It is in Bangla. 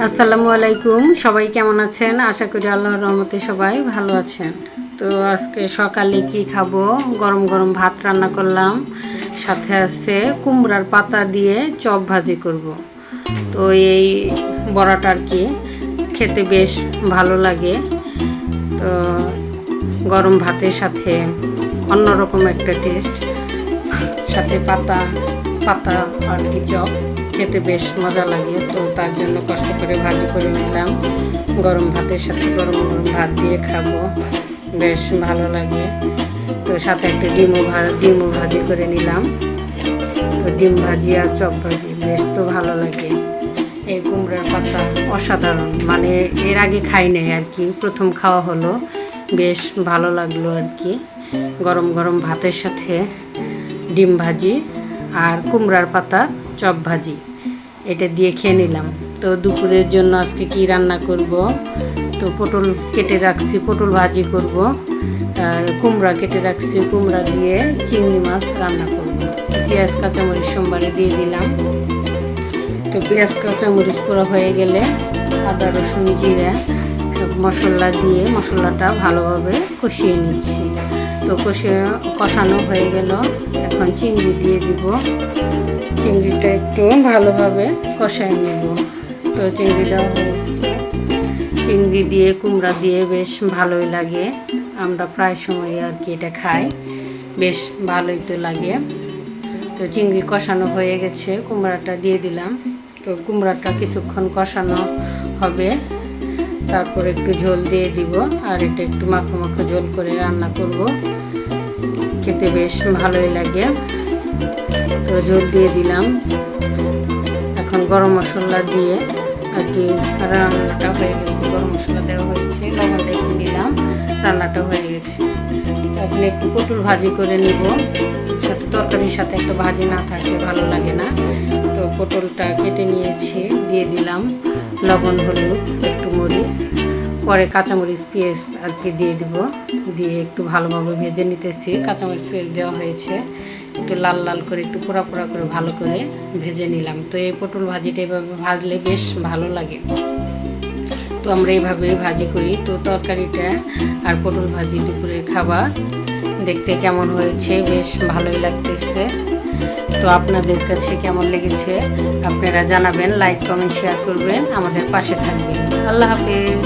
আসসালামু আলাইকুম। সবাই কেমন আছেন? আশা করি আল্লাহর রহমতে সবাই ভালো আছেন। তো আজকে সকালে কি খাবো? গরম গরম ভাত রান্না করলাম, সাথে আছে কুমড়ার পাতা দিয়ে চপ ভাজি করব। তো এই বড়াটা আর কি খেতে বেশ ভালো লাগে। তো গরম ভাতের সাথে অন্যরকম একটা টেস্ট, সাথে পাতা পাতা আর কি চপ খেতে বেশ মজা লাগে। তো তার জন্য কষ্ট করে ভাজি করে নিলাম। গরম ভাতের সাথে গরম গরম ভাত দিয়ে খাবো, বেশ ভালো লাগে। তো সাথে একটা ডিমও ভাজি করে নিলাম। তো ডিম ভাজি আর চপ ভাজি বেশ তো ভালো লাগে। এই কুমড়ার পাতা অসাধারণ, মানে এর আগে খাই নাই আর কি, প্রথম খাওয়া হলো, বেশ ভালো লাগলো আর কি। গরম গরম ভাতের সাথে ডিম ভাজি আর কুমড়ার পাতা চপ ভাজি এটা দিয়ে খেয়ে নিলাম। তো দুপুরের জন্য আজকে কি রান্না করব? তো পটল কেটে রাখছি, পটল ভাজি করব, আর কুমড়া কেটে রাখছি, কুমড়া দিয়ে চিংড়ি মাছ রান্না করব। পেঁয়াজ কাঁচামরিচ সোমবারে দিয়ে দিলাম। তো পেঁয়াজ কাঁচামরিচ পোড়া হয়ে গেলে আদা রসুন জিরা সব মশলা দিয়ে মশলাটা ভালোভাবে কষিয়ে নিচ্ছি। তো কষানো হয়ে গেল, এখন চিংড়ি দিয়ে দিব। চিংড়িটা একটু ভালোভাবে কষাই নেব। তো চিংড়িটা হয়েছে, চিংড়ি দিয়ে কুমড়া দিয়ে বেশ ভালোই লাগে। আমরা প্রায় সময় আর কি এটা খাই, বেশ ভালোই তো লাগে। তো চিংড়ি কষানো হয়ে গেছে, কুমড়াটা দিয়ে দিলাম। তো কুমড়াটা কিছুক্ষণ কষানো হবে, তারপর একটু ঝোল দিয়ে দিব, আর এটা একটু মাখো মাখো ঝোল করে রান্না করব, খেতে বেশ ভালোই লাগে। তো ঝোল দিয়ে দিলাম। এখন গরম মশলা দিয়ে আর কি রান্নাটা হয়ে গেছে, গরম মশলা দেওয়া হয়েছে, লবণ দেখে নিলাম, রান্নাটা হয়ে গেছে। এখন একটু পটল ভাজি করে নিব, সাথে তরকারির সাথে একটা ভাজি না থাকলে ভালো লাগে না। তো পটলটা কেটে নিয়েছি, দিয়ে দিলাম লবণ হলুদ একটু মরিচ, পরে কাঁচামরিচ পেঁয়াজ আর কি দিয়ে দিব, দিয়ে একটু ভালোভাবে ভেজে নিতেছি। কাঁচামরিচ পেঁয়াজ দেওয়া হয়েছে, একটু লাল লাল করে একটু পোড়া পোড়া করে ভালো করে ভেজে নিলাম। তো এই পটল ভাজিটা এভাবে ভাজলে বেশ ভালো লাগে। তো আমরা এইভাবেই ভাজি করি। তো তরকারিটা আর পটল ভাজি দুপুরের খাবার দেখতে কেমন হয়েছে, বেশ ভালোই লাগতেছে। তো আপনাদের কাছে কেমন লেগেছে আপনারা জানাবেন, লাইক কমেন্ট শেয়ার করবেন, আমাদের পাশে থাকবেন। আল্লাহ হাফেজ।